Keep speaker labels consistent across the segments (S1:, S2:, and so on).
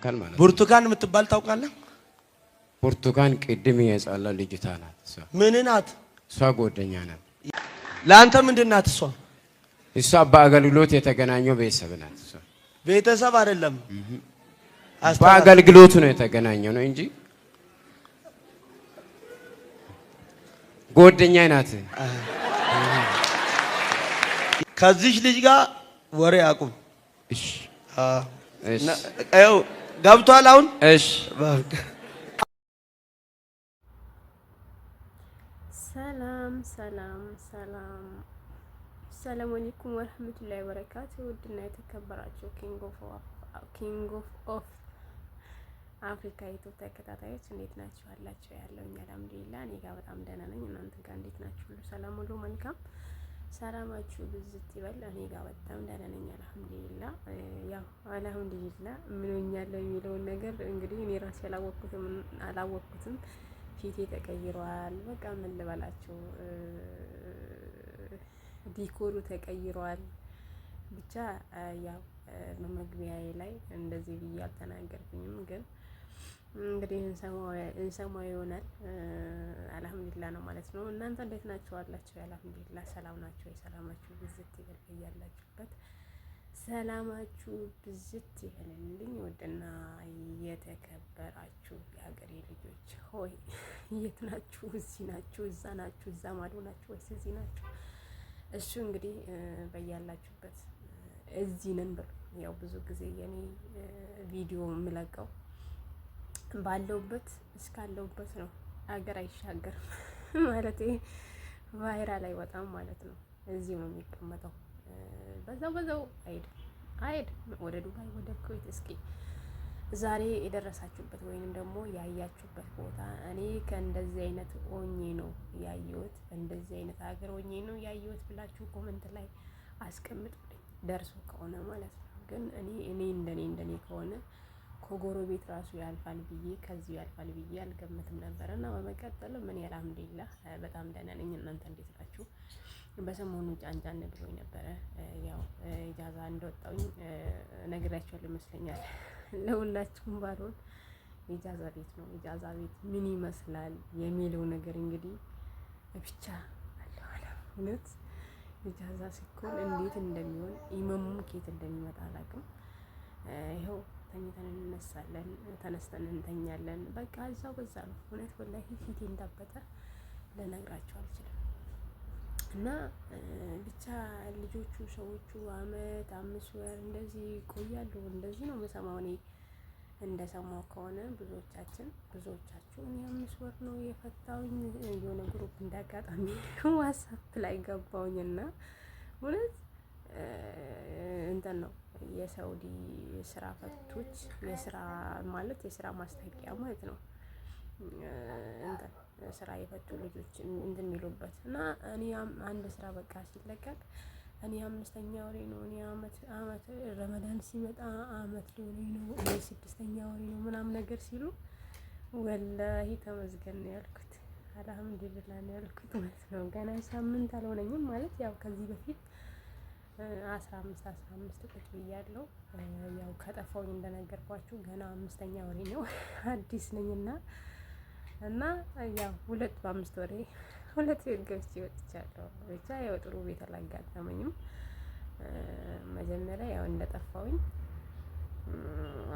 S1: ካን ማለት
S2: ብርቱካን የምትባል ታውቃለህ?
S1: ብርቱካን ቅድም የጻላ ልጅታ ናት።
S2: ምን ናት?
S1: እሷ ጓደኛ ናት።
S2: ለአንተ ምንድን ናት እሷ?
S1: እሷ በአገልግሎት የተገናኘው ቤተሰብ ናት። እሷ
S2: ቤተሰብ አይደለም፣
S1: በአገልግሎቱ ነው የተገናኘው ነው እንጂ ጓደኛ ናት።
S2: ከዚህ ልጅ ጋር ወሬ አቁም።
S1: እሺ
S2: አዎ ገብቷል አሁን።
S1: እሺ
S3: ሰላም ሰላም ሰላም ሰላም አለይኩም ወራህመቱላሂ ወበረካቱ። ውድና የተከበራችሁ ኪንግ ኦፍ አፍሪካ ዩቲዩብ ተከታታዮች እንዴት ናችሁ? አላችሁ ያለውኝ አልሐምዱሊላህ እኔ ጋር በጣም ደህና ነኝ። እናንተ ጋር እንዴት ናችሁ? ሁሉ ሰላም ሁሉ መልካም፣ ሰላማችሁ ብዝት ይበል። እኔ ጋር በጣም ደህና ነኝ አልሐምዱሊላህ። ያው አልሐምዱሊላህ ምን ሆኛለሁ የሚለውን ነገር እንግዲህ እኔ ራሴ አላወቅኩትም። ፊቴ ተቀይሯል። በቃ ምን ልበላችሁ፣ ዲኮሩ ተቀይሯል። ብቻ ያው በመግቢያዬ ላይ እንደዚህ ብዬ አልተናገርኩኝም፣ ግን እንግዲህ እንሰማው ይሆናል። አልሐምዱሊላህ ነው ማለት ነው። እናንተ እንዴት ናችሁ? አላችሁ አልሐምዱሊላህ ሰላም ናችሁ? የሰላማችሁ ብዝት ይበል ያላችሁበት፣ ሰላማችሁ ብዝት ይበልልኝ። ወድና የተከበራችሁ የሀገሬ ልጆች ሆይ የት ናችሁ? እዚህ ናችሁ? እዛ ናችሁ? እዛ ማዶ ናችሁ ወይስ እዚህ ናችሁ? እሱ እንግዲህ በያላችሁበት እዚህ ነን ብሎ ያው ብዙ ጊዜ የኔ ቪዲዮ የምለቀው ባለውበት እስካለውበት ነው። አገር አይሻገርም ማለት ቫይራል አይወጣም ማለት ነው። እዚሁ ነው የሚቀመጠው። በዛው አይድ ወደ ዱባይ ወደ ኩዌት። እስኪ ዛሬ የደረሳችሁበት ወይንም ደግሞ ያያችሁበት ቦታ እኔ ከእንደዚህ አይነት ሆኜ ነው ያየሁት፣ እንደዚህ አይነት ሀገር ሆኜ ነው ያየሁት ብላችሁ ኮሜንት ላይ አስቀምጡልኝ። ደርሶ ከሆነ ማለት ነው። ግን እኔ እንደኔ ከሆነ ከጎረቤት ራሱ ያልፋል ብዬ ከዚሁ ያልፋል ብዬ አልገምትም ነበር። እና በመቀጠል ምን አልሐምዱሊላህ በጣም ደህና ነኝ። እናንተ እንዴት ናችሁ? በሰሞኑ ጫንጫን ብሎኝ ነበረ። ያው ኢጃዛ እንደወጣሁኝ ነግራችኋለሁ ይመስለኛል። ለሁላችሁም ባልሆን ኢጃዛ ቤት ነው። ኢጃዛ ቤት ምን ይመስላል የሚለው ነገር እንግዲህ ብቻ አለ እውነት ኢጃዛ ሲኮን እንዴት እንደሚሆን ኢማሙም ኬት እንደሚመጣ አላውቅም። ይኸው ተኝተን እንነሳለን፣ ተነስተን እንተኛለን። በቃ እዛው በዛ ነው። እውነት ወላሂ ፊቴ እንዳበጠ ልነግራችሁ አልችልም። እና ብቻ ልጆቹ ሰዎቹ አመት 5 ወር እንደዚህ ይቆያሉ። እንደዚህ ነው የምሰማው እኔ እንደሰማው ከሆነ ብዙዎቻችሁ እኔ 5 ወር ነው የፈታውኝ። የሆነ ግሩፕ እንዳጋጣሚ ዋትስአፕ ላይ ገባውኝና እውነት እንትን ነው የሳውዲ ስራ ፈቶች የስራ ማስታወቂያ ማለት ነው። እንትን ስራ የፈቱ ልጆች እንትን የሚሉበት እና እኔ አንድ ስራ በቃ ሲለቀቅ እኔ 5ኛ ወሬ ነው፣ እኔ አመት ረመዳን ሲመጣ አመት ሊሆነኝ ነው፣ እኔ 6ኛ ወሬ ነው ምናምን ነገር ሲሉ ወላሂ ተመስገን ነው ያልኩት። አልሐምዱሊላህ ነው ያልኩት ማለት ነው። ገና ሳምንት አልሆነኝም ማለት ያው ከዚህ በፊት 15 ቁጭ ብያለሁ። ያው ከጠፋሁኝ እንደነገርኳችሁ ገና 5ኛ ወሬ ነው አዲስ ነኝና እና ያው 2 በ5 ወሬ 2 ቤት ገብቼ ወጥቻለሁ። ብቻ ያው ጥሩ ቤት አላጋጠመኝም። መጀመሪያ ያው እንደጠፋሁኝ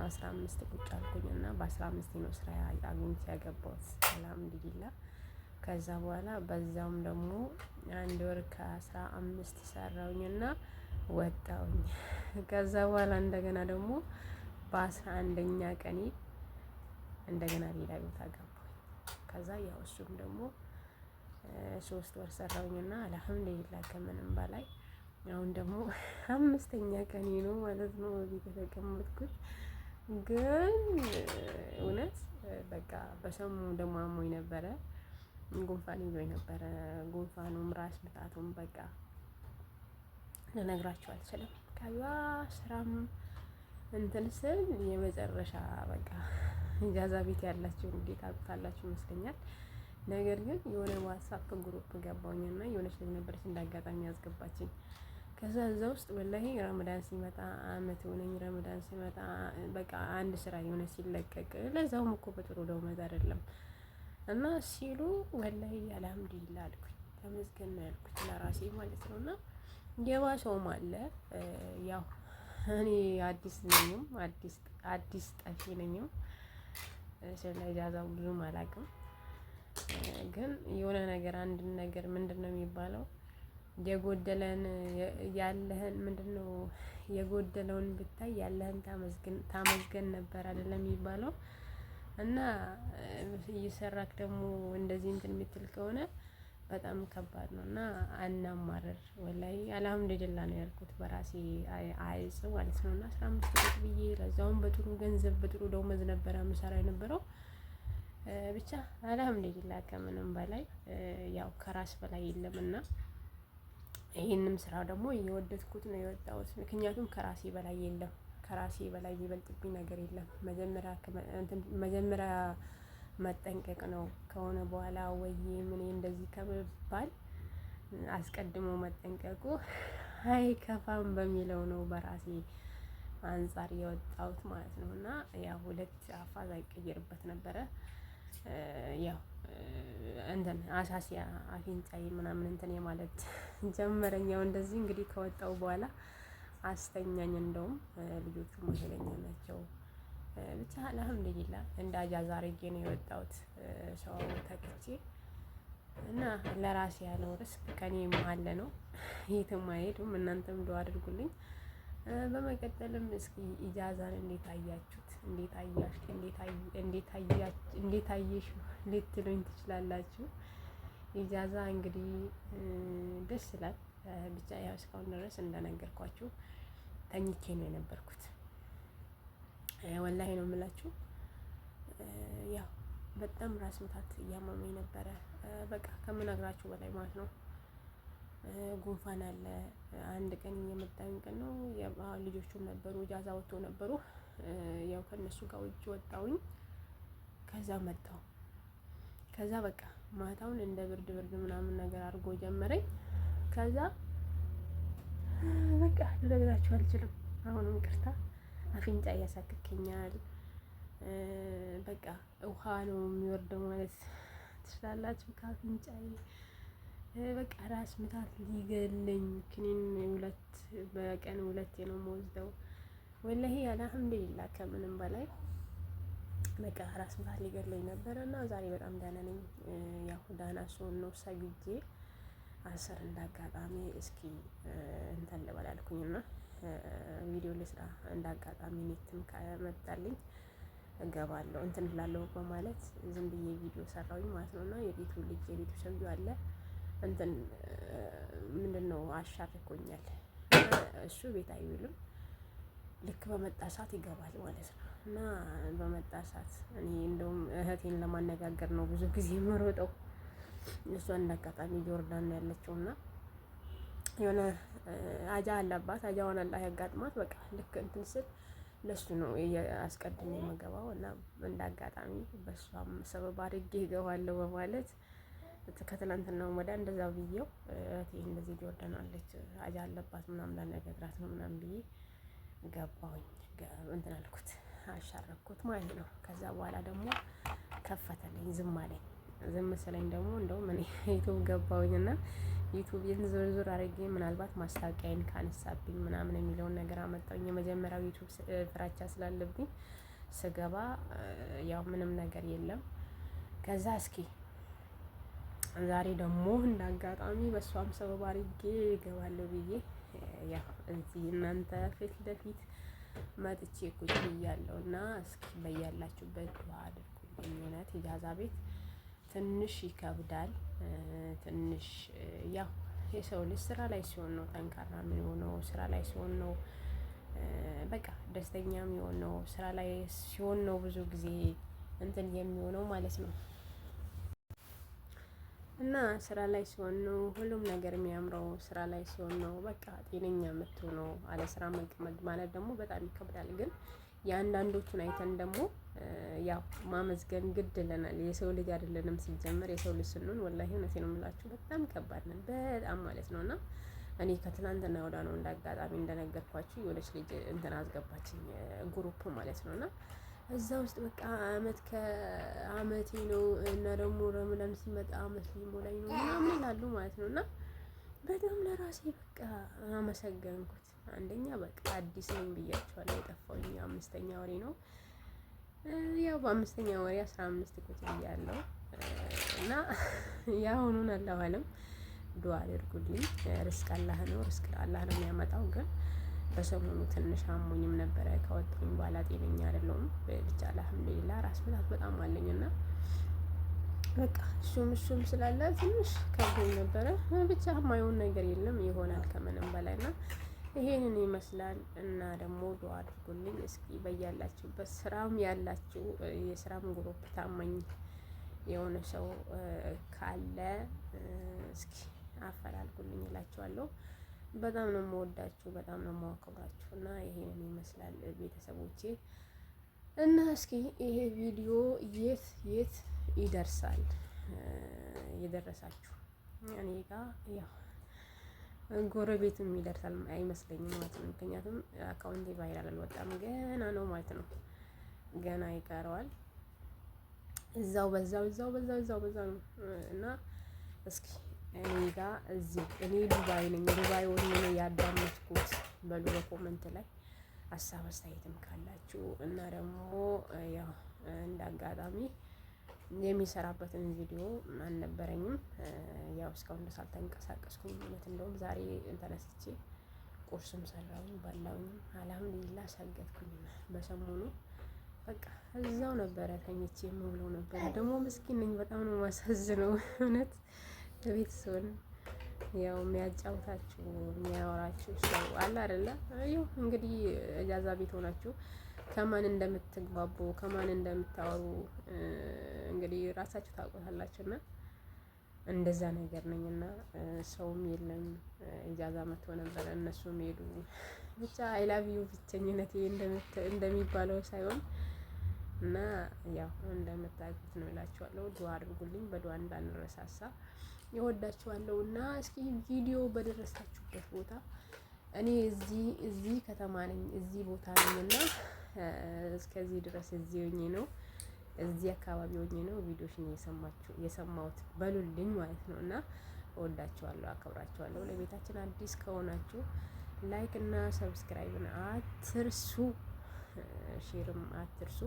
S3: 15 ቁጭ አልኩኝና በ15 ነው ስራ አግኝቼ ያገባሁት አልሐምዱሊላህ። ከዛ በኋላ በዛውም ደግሞ 1 ወር ከ15 ሰራውኝና ወጣሁኝ። ከዛ በኋላ እንደገና ደግሞ በ11ኛ ቀኔ እንደገና ሌላ ቦታ ገባሁኝ። ከዛ ያው እሱም ደግሞ 3 ወር ሰራውኝና አልሐምዱሊላህ ከምንም በላይ አሁን ደግሞ 5ኛ ቀኔ ነው ማለት ነው እዚህ የተቀመጥኩት። ግን እውነት በቃ በሰሞኑ ደግሞ አሞኝ ነበረ፣ ጉንፋን ይዞኝ ነበረ። ጉንፋኑም ራስ ምታቱም በቃ ልነግራችሁ አልችልም። ከዛ ስራም እንትን ስል የመጨረሻ በቃ ኢጃዛ ቤት ያላችሁ እንዴት ታውቁታላችሁ ይመስለኛል። ነገር ግን የሆነ ዋትስአፕ ግሩፕ ገባሁኝና የሆነች ልጅ ነበረች እንዳጋጣሚ ያስገባችኝ። ከዛ እዛ ውስጥ ወላሂ ረመዳን ሲመጣ አመት ሆነኝ። ረመዳን ሲመጣ በቃ አንድ ስራ የሆነ ሲለቀቅ ለዛውም እኮ በጥሩ ደመወዝ አይደለም እና ሲሉ ወላሂ አልሐምዱሊላህ አልኩኝ። ተመስገን ነው ያልኩት ለራሴ ማለት ነው። እና የባሰውም አለ ያው እኔ አዲስ ነኝም አዲስ ጠፊ ነኝም ስለ ኢጃዛው ብዙም አላውቅም። ግን የሆነ ነገር አንድ ነገር ምንድነው የሚባለው የጎደለን ያለህን ምንድነው የጎደለውን ብታይ ያለህን ታመዝገን ነበር አይደለም የሚባለው። እና እየሰራክ ደግሞ እንደዚህ እንትን የምትል ከሆነ በጣም ከባድ ነው። እና አናማረር ወላሂ አልሐምዱሊላህ ነው ያልኩት በራሴ አይጽ ማለት ነው። እና 15 ብር ብዬ ለዛውም በጥሩ ገንዘብ በጥሩ ደመወዝ ነበረ የምሰራ የነበረው። ብቻ አልሐምዱሊላህ ከምንም በላይ ያው ከራስ በላይ የለምና ይሄንም ስራ ደግሞ እየወደድኩት ነው የወጣሁት። ምክንያቱም ከራሴ በላይ የለም፣ ከራሴ በላይ የሚበልጥብኝ ነገር የለም። መጀመሪያ መጠንቀቅ ነው ከሆነ በኋላ ወይ ምን እንደዚህ ከመባል አስቀድሞ መጠንቀቁ አይከፋም በሚለው ነው በራሴ አንጻር የወጣሁት ማለት ነው። እና ያው ሁለት አፋዝ አይቀየርበት ነበረ ያው እንትን አሳሲያ አፍንጫዬ ምናምን እንትን የማለት ጀመረኛው እንደዚህ እንግዲህ ከወጣው በኋላ አስተኛኝ። እንደውም ልጆቹ ኃይለኛ ናቸው። ብቻ አልሐምዱሊላህ እንደ አጃዛ አድርጌ ነው የወጣሁት ሰው ተክቼ እና ለራሴ ያለው ርስክ ከኔ መሀል ነው የትም አይሄድም። እናንተም ዱአ አድርጉልኝ። በመቀጠልም እስኪ ኢጃዛን እንዴት አያችሁት? እንዴት አየሽ ልትሉኝ ትችላላችሁ። ኢጃዛ እንግዲህ ደስ ይላል። ብቻ ያው እስካሁን ድረስ እንደነገርኳችሁ ተኝቼ ነው የነበርኩት። ወላሂ ነው የምላችሁ። ያው በጣም ራስ ምታት እያመመኝ ነበረ። በቃ ከምነግራችሁ በላይ ማለት ነው። ጉንፋን አለ። አንድ ቀን የመጣኝ ቀን ነው። ልጆቹም ነበሩ ኢጃዛ ወጥቶ ነበሩ። ያው ከነሱ ጋር ውጭ ወጣሁኝ። ከዛ መጣሁ። ከዛ በቃ ማታውን እንደ ብርድ ምናምን ነገር አድርጎ ጀመረኝ። ከዛ በቃ ልነግራችሁ አልችልም። አሁንም ቅርታ አፍንጫ እያሳክከኛል። በቃ ውሃ ነው የሚወርደው ማለት ትችላላችሁ ከአፍንጫዬ። በቃ ራስ ምታት ሊገለኝ ክኒን በቀን ሁለቴ ነው የምወስደው። ወላሂ አልሐምዱሊላህ ከምንም በላይ በቃ ራስ ምታት ሊገለኝ ነበረ እና ዛሬ በጣም ደህና ነኝ። ያው ደህና ስሆን ነው ሰግጄ አስር እንዳጋጣሚ እስኪ እንትን ልበል አልኩኝና ቪዲዮ ልስራ እንዳጋጣሚ ኔትም ከመጣልኝ እገባለሁ እንትን እላለሁ በማለት ዝም ብዬ ቪዲዮ ሰራሁኝ ማለት ነው። እና የቤቱ ሰውዬው አለ እንትን ምንድነው አሻርኮኛል። እሱ ቤት አይውልም። ልክ በመጣ ሰዓት ይገባል ማለት ነው። እና በመጣ ሰዓት እኔ እንደውም እህቴን ለማነጋገር ነው ብዙ ጊዜ የምሮጠው። እሷ እንዳጋጣሚ ጆርዳን ነው ያለችው እና የሆነ አጃ አለባት። አጃዋን አላህ ያጋጥማት። በቃ ልክ እንትን ስል ለሱ ነው አስቀድሜ የምገባው እና እንዳጋጣሚ በሷም ሰበብ አድርጌ እገባለሁ በማለት ከትላንትና ወዲያ እንደዛ ብዬው እህቴ እንደዚህ ጆርዳን አለች አጃ አለባት ምናምን ላነጋግራት ነው ምናምን ብዬ ገባሁኝ። እንትን አልኩት አሻረኩት ማለት ነው። ከዛ በኋላ ደግሞ ከፈተልኝ። ዝም አለኝ። ዝም ስለኝ ደግሞ እንደውም እኔ ዩቲዩብ ገባሁኝና ዩቲዩብን ዞር አድርጌ ምናልባት ማስታወቂያን ካነሳብኝ ምናምን የሚለውን ነገር አመጣሁኝ። የመጀመሪያው ዩቲዩብ ፍራቻ ስላለብኝ ስገባ ያው ምንም ነገር የለም። ከዛ እስኪ ዛሬ ደግሞ እንዳጋጣሚ በሷም ሰበብ አድርጌ እገባለሁ ብዬ ያው እዚህ እናንተ ፊት ለፊት መጥቼ ቁጭ ብያለሁ እና እስኪ በያላችሁበት ዱአ አድርጉልኝ። እውነት ኢጃዛ ቤት ትንሽ ይከብዳል። ትንሽ ያው የሰው ልጅ ስራ ላይ ሲሆን ነው ጠንካራ የሚሆነው። ስራ ላይ ሲሆን ነው በቃ ደስተኛ የሚሆነው። ስራ ላይ ሲሆን ነው ብዙ ጊዜ እንትን የሚሆነው ማለት ነው። እና ስራ ላይ ሲሆን ነው ሁሉም ነገር የሚያምረው። ስራ ላይ ሲሆን ነው በቃ ጤነኛ የምትሆነው። አለ ስራ መቀመጥ ማለት ደግሞ በጣም ይከብዳል። ግን የአንዳንዶቹን አይተን ደግሞ ያው ማመስገን ግድ ይለናል። የሰው ልጅ አይደለንም ሲጀመር። የሰው ልጅ ስንሆን ወላሂ እውነቴን ነው የምላችሁ በጣም ከባድ ነን በጣም ማለት ነውና እኔ ከትናንትና ወዳ ነው እንዳጋጣሚ እንደነገርኳችሁ የሆነች ልጅ እንትን አስገባችኝ ግሩፕ ማለት ነው። እና እዛ ውስጥ በቃ አመት ከአመቴ ነው እና ደግሞ ረመዳን ሲመጣ አመት ሊሞላኝ ነው ምናምን ይላሉ ማለት ነው። እና በጣም ለራሴ በቃ አመሰገንኩት። አንደኛ በቃ አዲስ ነኝ ብያቸዋለሁ። የጠፋሁኝ 5ኛ ወሬ ነው። ያው በ5ኛ ወሬ 15 ቁጥር ብያለሁ እና ያሁኑን አላህ አለም ዱአ አድርጉልኝ። ርስቅ አላህ ነው፣ ርስቅ አላህ ነው የሚያመጣው። ግን በሰሞኑ ትንሽ አሞኝም ነበረ። ከወጣሁኝ በኋላ ጤነኛ አይደለሁም። ብቻ አልሐምዱሊላህ ራስ ምታት በጣም አለኝና በቃ እሱም ስላለ ትንሽ ከብዶኝ ነበረ። ብቻ የማይሆን ነገር የለም ይሆናል ከምንም በላይና ይሄንን ይመስላል። እና ደግሞ ዱአ አድርጉልኝ እስኪ በያላችሁበት ስራም ያላችሁ የስራም ግሩፕ ታማኝ የሆነ ሰው ካለ እስኪ አፈላልጉልኝ እላችኋለሁ። በጣም ነው የምወዳችሁ፣ በጣም ነው የማከብራችሁ እና ይሄንን ይመስላል ቤተሰቦቼ። እና እስኪ ይሄ ቪዲዮ የት የት ይደርሳል? የደረሳችሁ እኔ ጋር ያው ጎረቤትም ይደርሳል አይመስለኝም ማለት ነው። ምክንያቱም አካውንቴ ቫይራል አልወጣም ገና ነው ማለት ነው። ገና ይቀረዋል። እዛው በዛው ነው እና እስኪ እኔ ጋር እዚህ እኔ ዱባይ ነኝ። ዱባይ ሆኜ ነው ያዳመጥኩት። በሉ በኮመንት ላይ ሀሳብ አስተያየትም ካላችሁ እና ደግሞ ያው እንዳጋጣሚ የሚሰራበትን ቪዲዮ አልነበረኝም። ያው እስካሁን ድረስ አልተንቀሳቀስኩም። እውነት እንደውም ዛሬ ተነስቼ ቁርስም ሰራሁኝ በላሁኝ፣ አልሐምዱሊላህ ሰገድኩኝ። በሰሞኑ በቃ እዛው ነበረ ተኝቼ የምውለው ነበረ። ደግሞ ምስኪን ነኝ፣ በጣም ነው ማሳዝነው እውነት። ቤተሰብን ያው የሚያጫውታችሁ የሚያወራችሁ ሰው አለ አይደለ? ይኸው እንግዲህ እጃዛ ቤት ሆናችሁ ከማን እንደምትግባቡ ከማን እንደምታወሩ እንግዲህ ራሳችሁ ታውቁታላችሁና እንደዛ ነገር ነኝና ሰውም የለም። እጃዛ መጥቶ ነበር እነሱም ሄዱ። ብቻ አይ ላቭ ዩ ብቸኝነቴ እንደሚባለው ሳይሆን እና ያው እንደምታውቁት ነው እላችኋለሁ። ዱአ አድርጉልኝ፣ በዱአ እንዳንረሳሳ ይወዳችኋለሁ። እና እስኪ ቪዲዮ በደረሳችሁበት ቦታ እኔ እዚህ ከተማ ነኝ፣ እዚህ ቦታ ነኝና እስከዚህ ድረስ እዚህ ሆኜ ነው እዚህ አካባቢ ሆኜ ነው ቪዲዮሽን የሰማሁት በሉልኝ ማለት ነው። እና እወዳችኋለሁ፣ አከብራችኋለሁ። ለቤታችን አዲስ ከሆናችሁ ላይክ እና ሰብስክራይብን አትርሱ፣ ሼርም አትርሱ።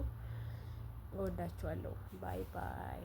S3: እወዳችኋለሁ። ባይ ባይ።